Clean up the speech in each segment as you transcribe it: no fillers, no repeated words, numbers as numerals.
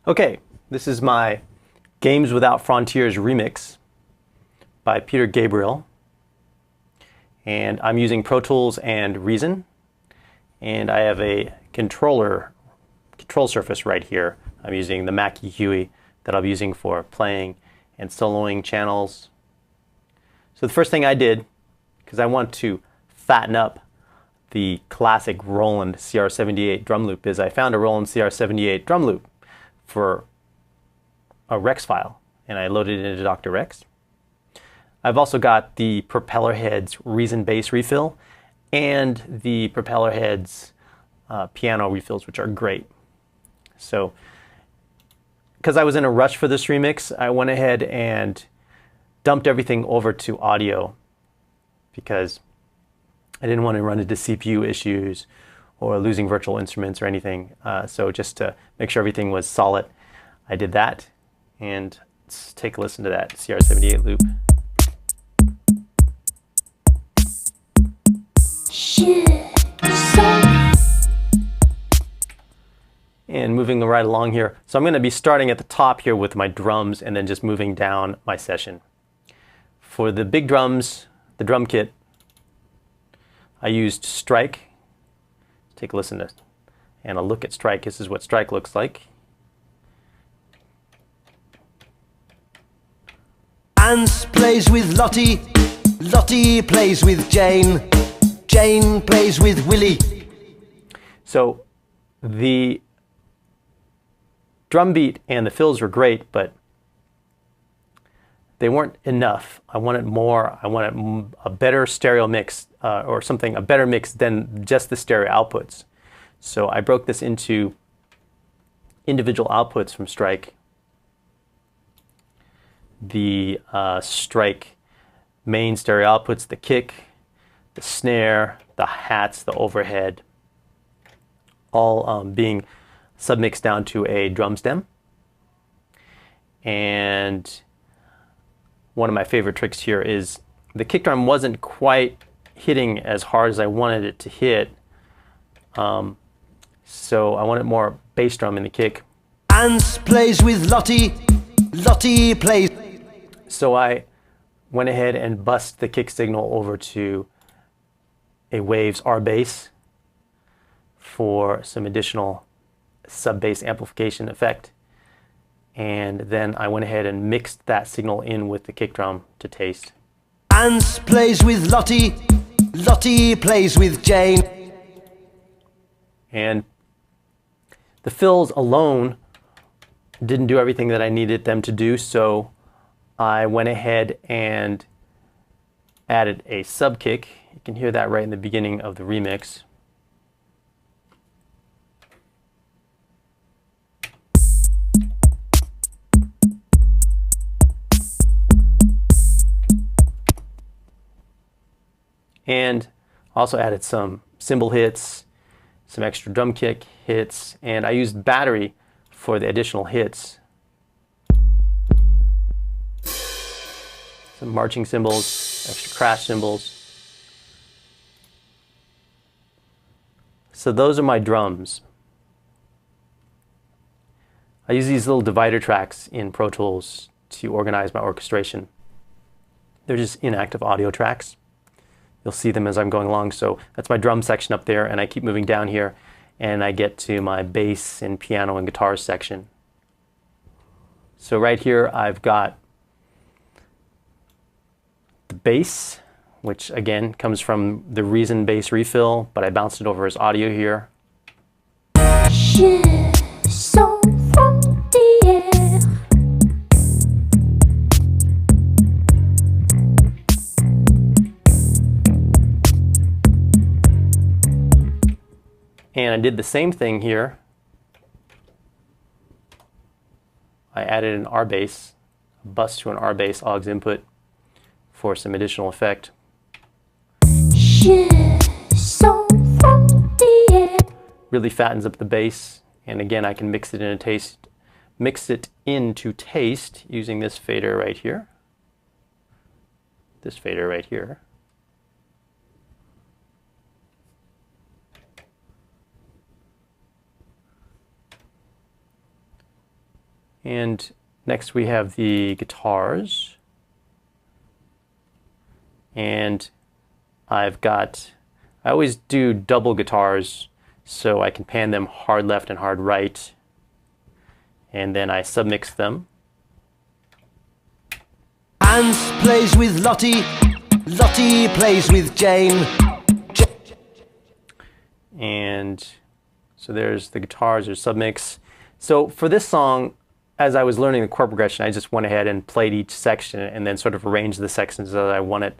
Okay, this is my Games Without Frontiers remix by Gabriel. And I'm using Pro Tools and Reason. And I have a control surface right here. I'm using the Mackie Huey that I'll be using for playing and soloing channels. So the first thing I did, because I want to fatten up the classic Roland CR78 drum loop, is I found a Roland CR78 drum loop for a Rex file, and I loaded it into Dr. Rex. I've also got the Propeller Heads Reason bass refill and the Propeller Heads piano refills, which are great. So, because I was in a rush for this remix, I went ahead and dumped everything over to audio because I didn't want to run into CPU issues or losing virtual instruments or anything. So just to make sure everything was solid, I did that. And let's take a listen to that CR78 loop. And moving right along here. So I'm going to be starting at the top here with my drums and then just moving down my session. For the big drums, the drum kit, I used Strike. Take a listen to and a look at Strike. This is what Strike looks like. Hans plays with Lottie, Lottie plays with Jane, Jane plays with Willie. So the drum beat and the fills were great, but they weren't enough. I wanted more. I wanted a better stereo mix or something, a better mix than just the stereo outputs. So I broke this into individual outputs from Strike. The Strike main stereo outputs, the kick, the snare, the hats, the overhead, all being submixed down to a drum stem. And one of my favorite tricks here is the kick drum wasn't quite hitting as hard as I wanted it to hit. So I wanted more bass drum in the kick. Hans plays with Lottie, Lottie plays. So I went ahead and bussed the kick signal over to a Waves R bass for some additional sub-bass amplification effect. And then I went ahead and mixed that signal in with the kick drum to taste. Hans plays with Lottie, Lottie plays with Jane. And the fills alone didn't do everything that I needed them to do, so I went ahead and added a sub kick. You can hear that right in the beginning of the remix. And also added some cymbal hits, some extra drum kick hits, and I used battery for the additional hits. Some marching cymbals, extra crash cymbals. So those are my drums. I use these little divider tracks in Pro Tools to organize my orchestration. They're just inactive audio tracks. You'll see them as I'm going along. So that's my drum section up there, and I keep moving down here and I get to my bass and piano and guitar section. So right here I've got the bass, which again comes from the Reason bass refill, but I bounced it over as audio here. And I did the same thing here. I added an R bass, a bus to an R bass aux input for some additional effect. Really fattens up the bass, and again I can mix it into taste using this fader right here. This fader right here. And next we have the guitars. And I always do double guitars so I can pan them hard left and hard right. And then I submix them. Hans plays with Lottie, Lottie plays with Jane. And so there's the guitars, there's submix. So for this song, as I was learning the chord progression, I just went ahead and played each section and then sort of arranged the sections that I wanted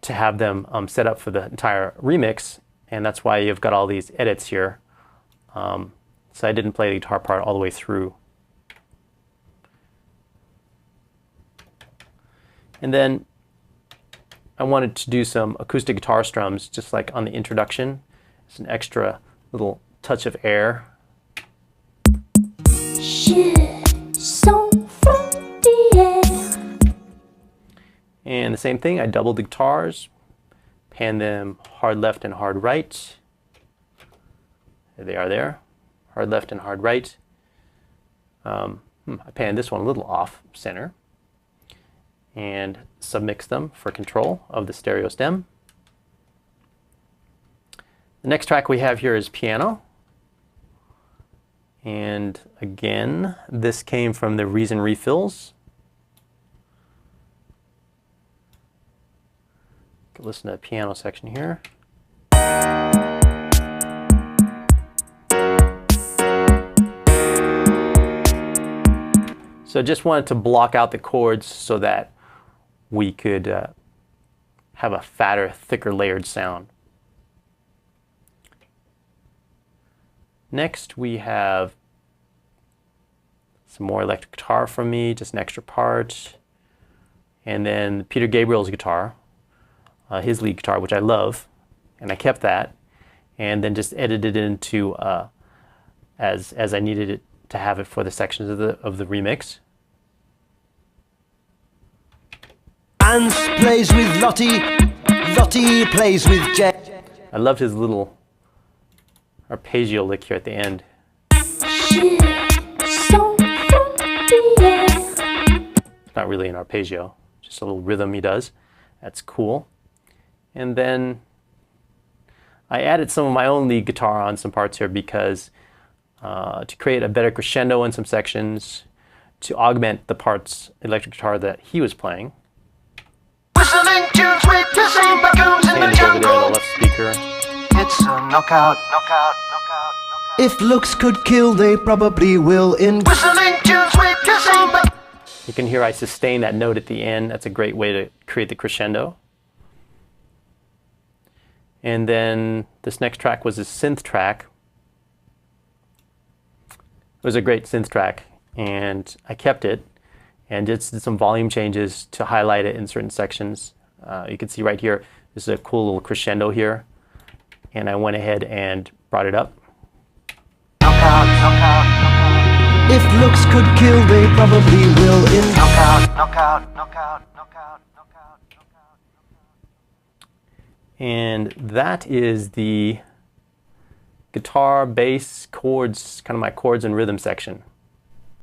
to have them set up for the entire remix. And that's why you've got all these edits here. So I didn't play the guitar part all the way through. And then I wanted to do some acoustic guitar strums, just like on the introduction. It's an extra little touch of air. And the same thing, I doubled the guitars, pan them hard left and hard right. There they are there, hard left and hard right. I panned this one a little off center and submix them for control of the stereo stem. The next track we have here is piano. And again, this came from the Reason refills. Listen to the piano section here. So just wanted to block out the chords so that we could have a fatter, thicker layered sound. Next we have some more electric guitar from me, just an extra part. And then Peter Gabriel's guitar, his lead guitar, which I love, and I kept that. And then just edited it into as I needed it to have it for the sections of the remix. Hans plays with Lottie, Lottie plays with Jane. I loved his little arpeggio lick here at the end. It's not really an arpeggio, just a little rhythm he does. That's cool. And then I added some of my own lead guitar on some parts here because to create a better crescendo in some sections, to augment the parts electric guitar that he was playing. Whistling tunes with kissing baboons in the And over there on the jungle. left speaker. It's a knockout, knockout, knockout. If looks could kill, they probably will in whistling tunes with kissing baboons. You can hear I sustain that note at the end. That's a great way to create the crescendo. And then this next track was a synth track. It was a great synth track, and I kept it and just did some volume changes to highlight it in certain sections. You can see right here, this is a cool little crescendo here, and I went ahead and brought it up. Knockout, knockout, knockout. If looks could kill, they probably will in knockout, knockout, knockout, knockout, knockout, knockout. And that is the guitar, bass, chords, kind of my chords and rhythm section.